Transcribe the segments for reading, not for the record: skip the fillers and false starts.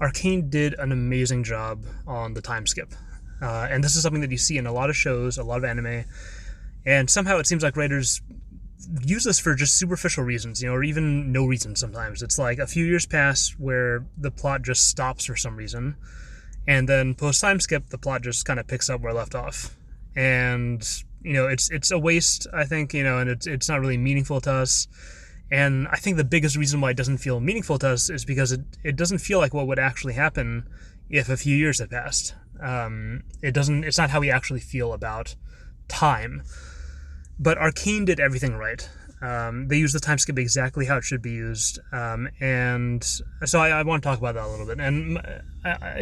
Arcane did an amazing job on the time skip. And this is something that you see in a lot of shows, a lot of anime, and somehow it seems like writers use this for just superficial reasons, or even no reason sometimes. It's like a few years pass where the plot just stops for some reason, and then post time skip, the plot just kind of picks up where it left off. And, it's a waste, I think, and it's not really meaningful to us. And I think the biggest reason why it doesn't feel meaningful to us is because it doesn't feel like what would actually happen if a few years had passed. It's not how we actually feel about time. But Arcane did everything right. They used the time skip exactly how it should be used. And so I want to talk about that a little bit. And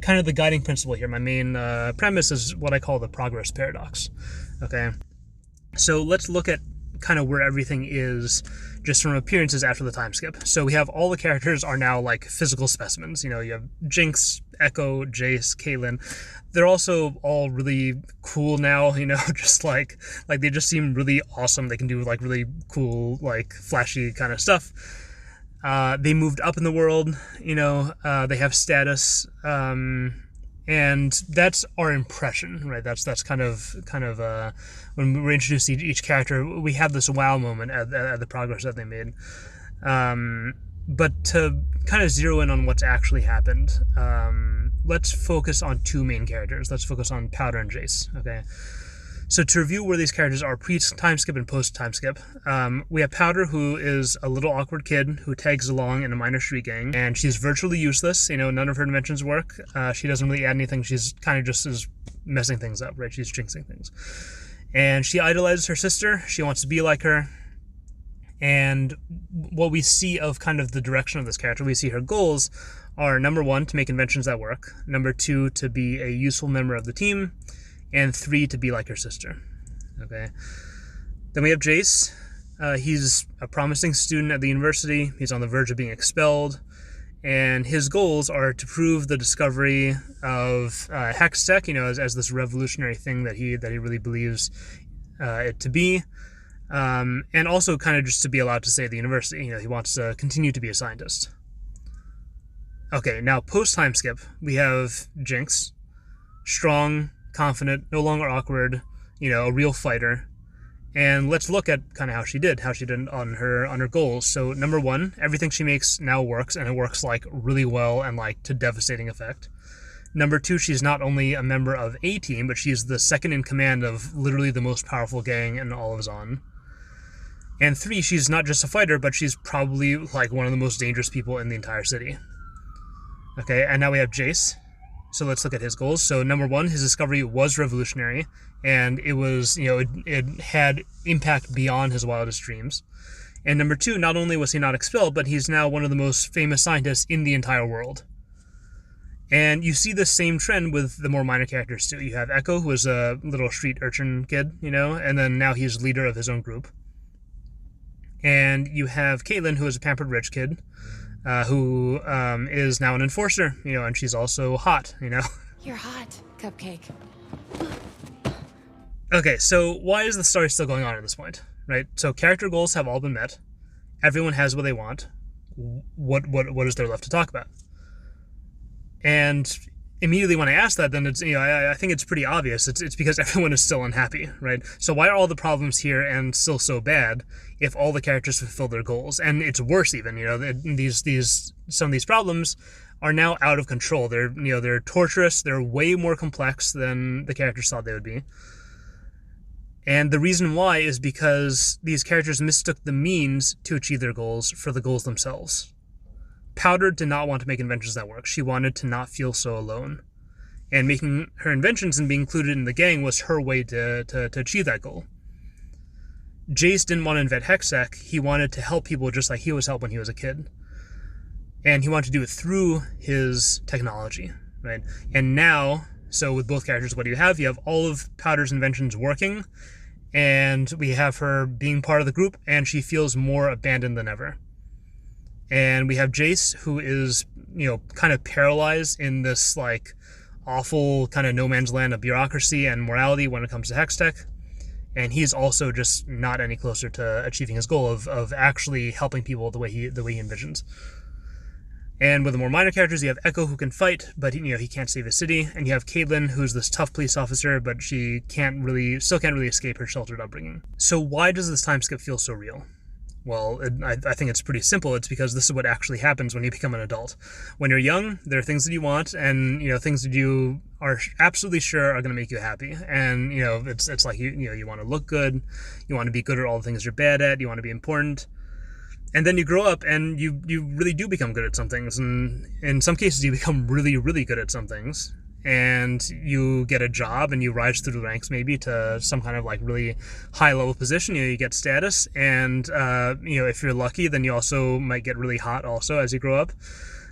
kind of the guiding principle here, my main premise is what I call the progress paradox. Okay? So let's look at kind of where everything is just from appearances after the time skip. So we have all the characters are now like physical specimens. You have Jinx, Echo, Jace, Caitlyn. They're also all really cool now, just like they just seem really awesome. They can do like really cool, like flashy kind of stuff. They moved up in the world, they have status. And that's our impression, right? That's kind of when we're introduced to each character, we have this wow moment at the progress that they made. But to kind of zero in on what's actually happened, let's focus on two main characters. Let's focus on Powder and Jace, okay? So to review where these characters are pre-time skip and post-time skip, we have Powder, who is a little awkward kid who tags along in a minor street gang, and she's virtually useless. None of her inventions work. She doesn't really add anything. She's kind of just is messing things up, right? She's jinxing things. And she idolizes her sister. She wants to be like her. And what we see of kind of the direction of this character, we see her goals are, number one, to make inventions that work. Number two, to be a useful member of the team. And three, to be like her sister. Okay. Then we have Jace. He's a promising student at the university. He's on the verge of being expelled. And his goals are to prove the discovery of hex tech, as this revolutionary thing that he really believes it to be. And also kind of just to be allowed to stay at the university. He wants to continue to be a scientist. Okay, now post-time skip, we have Jinx. Strong, confident, no longer awkward, a real fighter. And let's look at kind of how she did on her goals. So number one, everything she makes now works, and it works like really well and like to devastating effect. Number two, she's not only a member of a team, but she's the second in command of literally the most powerful gang in all of Zon. And three, she's not just a fighter, but she's probably like one of the most dangerous people in the entire city. Okay, and now we have Jace. So let's look at his goals. So number one, his discovery was revolutionary, and it was, it had impact beyond his wildest dreams. And number two, not only was he not expelled, but he's now one of the most famous scientists in the entire world. And you see the same trend with the more minor characters too. You have Echo, who was a little street urchin kid, and then now he's leader of his own group. And you have Caitlyn, who is a pampered rich kid, who is now an enforcer, and she's also hot, You're hot, Cupcake. Okay, so why is the story still going on at this point, right? So character goals have all been met. Everyone has what they want. What is there left to talk about? And immediately when I ask that, then it's, I think it's pretty obvious. It's because everyone is still unhappy, right? So why are all the problems here and still so bad if all the characters fulfill their goals? And it's worse even, some of these problems are now out of control. They're torturous. They're way more complex than the characters thought they would be. And the reason why is because these characters mistook the means to achieve their goals for the goals themselves. Powder did not want to make inventions that work. She wanted to not feel so alone. And making her inventions and being included in the gang was her way to achieve that goal. Jace didn't want to invent Hextech. He wanted to help people just like he was helped when he was a kid. And he wanted to do it through his technology, right? And now, so with both characters, what do you have? You have all of Powder's inventions working, and we have her being part of the group, and she feels more abandoned than ever. And we have Jace, who is, kind of paralyzed in this, like, awful kind of no man's land of bureaucracy and morality when it comes to Hextech. And he's also just not any closer to achieving his goal of actually helping people the way he envisions. And with the more minor characters, you have Echo, who can fight, but he can't save his city, and you have Caitlin, who's this tough police officer, but she still can't really escape her sheltered upbringing. So why does this time skip feel so real? Well, I think it's pretty simple. It's because this is what actually happens when you become an adult. When you're young, there are things that you want, and things that you are absolutely sure are going to make you happy. And it's like you want to look good, you want to be good at all the things you're bad at, you want to be important. And then you grow up and you really do become good at some things. And in some cases, you become really, really good at some things. And you get a job and you rise through the ranks maybe to some kind of like really high level position. You get status. And, if you're lucky, then you also might get really hot also as you grow up.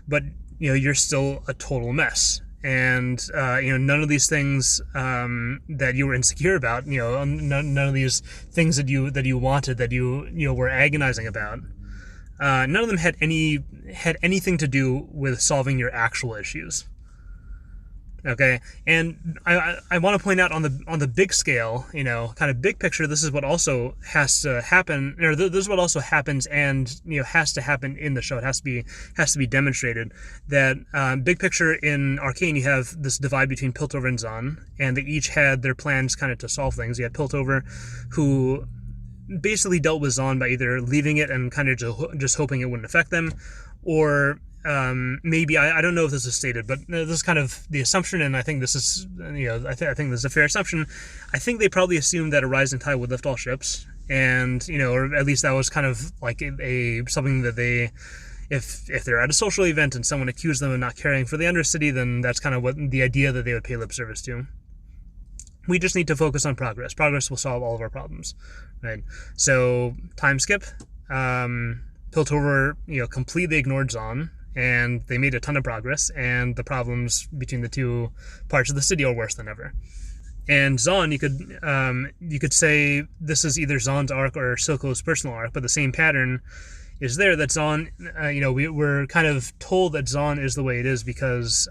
But, you're still a total mess. And, none of these things that you were insecure about, none of these things that you wanted, that you were agonizing about, none of them had anything to do with solving your actual issues. Okay, and I want to point out on the big scale, kind of big picture, this is what also has to happen, or this is what also happens, and has to happen in the show. It has to be demonstrated that big picture in Arcane, you have this divide between Piltover and Zahn, and they each had their plans kind of to solve things. You had Piltover, who basically dealt with Zahn by either leaving it and kind of just hoping it wouldn't affect them, or maybe I don't know if this is stated, but this is kind of the assumption, and I think this is I think this is a fair assumption. I think they probably assumed that a rising tide would lift all ships, and or at least that was kind of like something that they, if they're at a social event and someone accused them of not caring for the Undercity, then that's kind of what the idea that they would pay lip service to. We just need to focus on progress. Progress will solve all of our problems, right? So time skip. Piltover, completely ignored Zahn, and they made a ton of progress, and the problems between the two parts of the city are worse than ever. And Zahn, you could say this is either Zahn's arc or Silco's personal arc, but the same pattern is there, that Zahn, we're kind of told that Zahn is the way it is because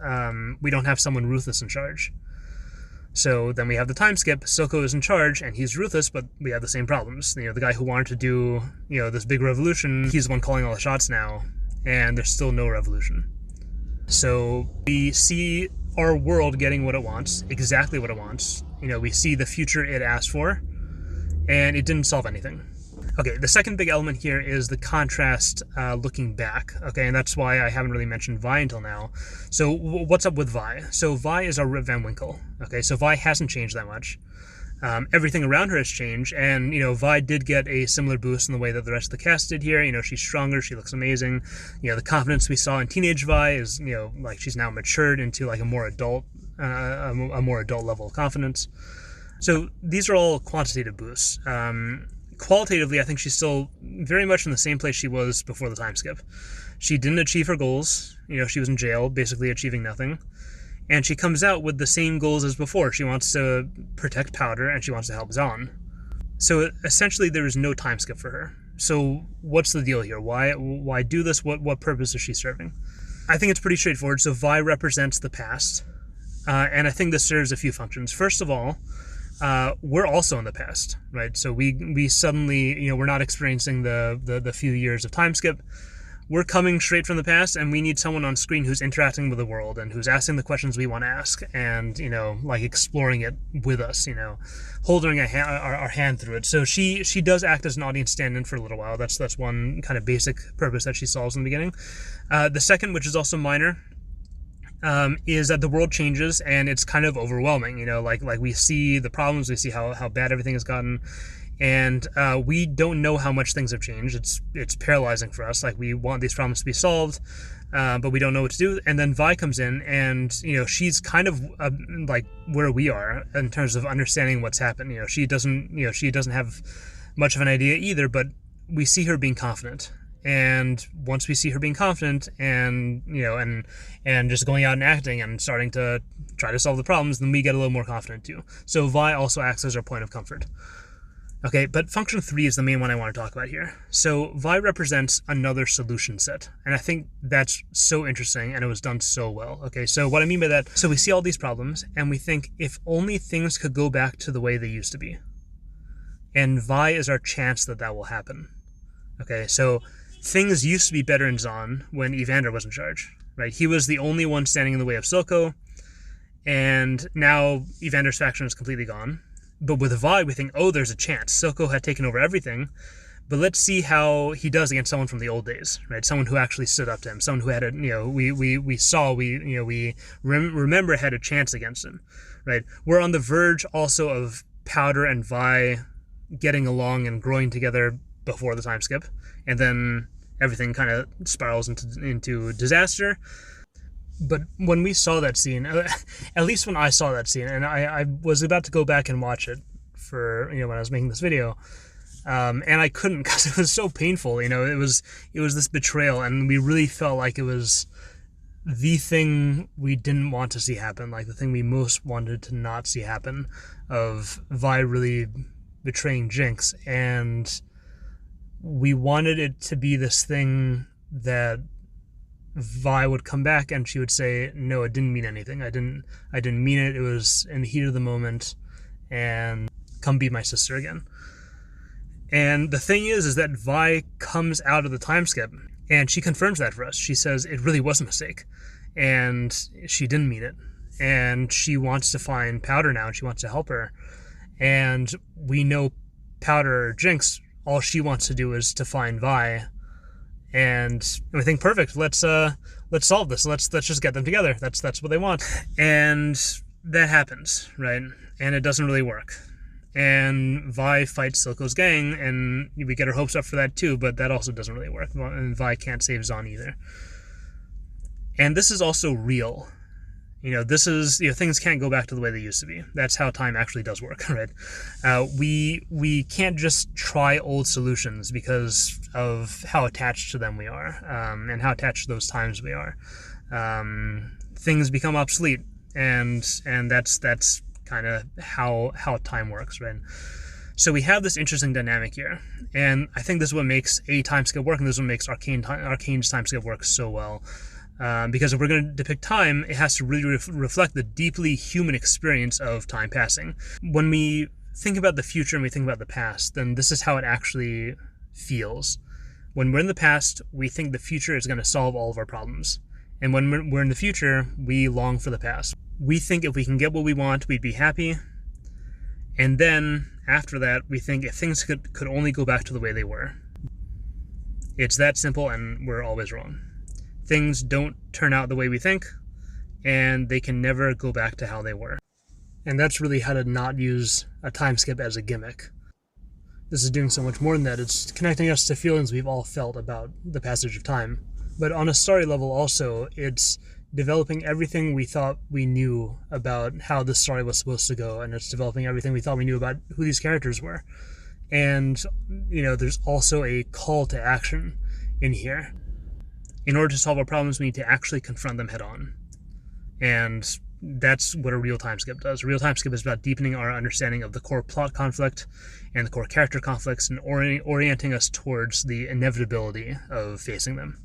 we don't have someone ruthless in charge. So then we have the time skip. Silco is in charge, and he's ruthless, but we have the same problems. The guy who wanted to do, this big revolution, he's the one calling all the shots now, and there's still no revolution. So we see our world getting what it wants, exactly what it wants. We see the future it asked for, and it didn't solve anything. Okay, the second big element here is the contrast looking back, okay, and that's why I haven't really mentioned Vi until now. So what's up with Vi? So Vi is our Rip Van Winkle, okay, so Vi hasn't changed that much. Everything around her has changed, and, Vi did get a similar boost in the way that the rest of the cast did here. She's stronger, she looks amazing. The confidence we saw in teenage Vi is, like she's now matured into like a more adult level of confidence. So these are all quantitative boosts. Qualitatively, I think she's still very much in the same place she was before the time skip. She didn't achieve her goals. She was in jail, basically achieving nothing. And she comes out with the same goals as before. She wants to protect Powder, and she wants to help Zahn. So essentially, there is no time skip for her. So what's the deal here? Why do this? What purpose is she serving? I think it's pretty straightforward. So Vi represents the past. And I think this serves a few functions. First of all, we're also in the past, right? So we suddenly, we're not experiencing the few years of time skip. We're coming straight from the past, and we need someone on screen who's interacting with the world and who's asking the questions we want to ask, and like exploring it with us, holding our hand through it. So she does act as an audience stand-in for a little while. That's one kind of basic purpose that she solves in the beginning. The second, which is also minor, is that the world changes and it's kind of overwhelming. Like we see the problems, we see how bad everything has gotten, and we don't know how much things have changed. It's paralyzing for us. Like, we want these problems to be solved, but we don't know what to do. And then Vi comes in, and she's kind of like where we are in terms of understanding what's happened. She doesn't have much of an idea either, but we see her being confident. And once we see her being confident and just going out and acting and starting to try to solve the problems, then we get a little more confident too. So Vi also acts as our point of comfort. Okay, but function 3 is the main one I want to talk about here. So Vi represents another solution set, and I think that's so interesting, and it was done so well. Okay, so what I mean by that, so we see all these problems, and we think, if only things could go back to the way they used to be. And Vi is our chance that will happen. Okay, so things used to be better in Zahn when Evander was in charge, right? He was the only one standing in the way of Silco, and now Evander's faction is completely gone. But with Vi, we think, oh, there's a chance. Silco had taken over everything, but let's see how he does against someone from the old days, right? Someone who actually stood up to him, someone who had a, we remember had a chance against him, right? We're on the verge also of Powder and Vi getting along and growing together before the time skip, and then everything kind of spirals into disaster. But when we saw that scene, at least when I saw that scene, and I was about to go back and watch it for, when I was making this video, and I couldn't because it was so painful. It was this betrayal, and we really felt like it was the thing we didn't want to see happen, like the thing we most wanted to not see happen, of Vi really betraying Jinx, and we wanted it to be this thing that Vi would come back and she would say, no, it didn't mean anything. I didn't mean it. It was in the heat of the moment, and come be my sister again. And the thing is that Vi comes out of the time skip and she confirms that for us. She says it really was a mistake and she didn't mean it. And she wants to find Powder now and she wants to help her. And we know Powder or Jinx, all she wants to do is to find Vi. And we think, perfect, let's solve this. Let's just get them together. That's what they want. And that happens, right? And it doesn't really work. And Vi fights Silco's gang, and we get our hopes up for that too, but that also doesn't really work. And Vi can't save Zahn either. And this is also real. This is, things can't go back to the way they used to be. That's how time actually does work, right? We can't just try old solutions because of how attached to them we are, and how attached to those times we are. Things become obsolete, and that's kind of how time works, right? So we have this interesting dynamic here, and I think this is what makes a time skip work, and this is what makes Arcane's time skip work so well. Because if we're going to depict time, it has to really reflect the deeply human experience of time passing. When we think about the future and we think about the past, then this is how it actually feels. When we're in the past, we think the future is going to solve all of our problems. And when we're in the future, we long for the past. We think if we can get what we want, we'd be happy. And then, after that, we think if things could only go back to the way they were. It's that simple, and we're always wrong. Things don't turn out the way we think, and they can never go back to how they were. And that's really how to not use a time skip as a gimmick. This is doing so much more than that. It's connecting us to feelings we've all felt about the passage of time. But on a story level also, it's developing everything we thought we knew about how the story was supposed to go, and it's developing everything we thought we knew about who these characters were. And, there's also a call to action in here. In order to solve our problems, we need to actually confront them head on. And that's what a real time skip does. A real time skip is about deepening our understanding of the core plot conflict and the core character conflicts, and orienting us towards the inevitability of facing them.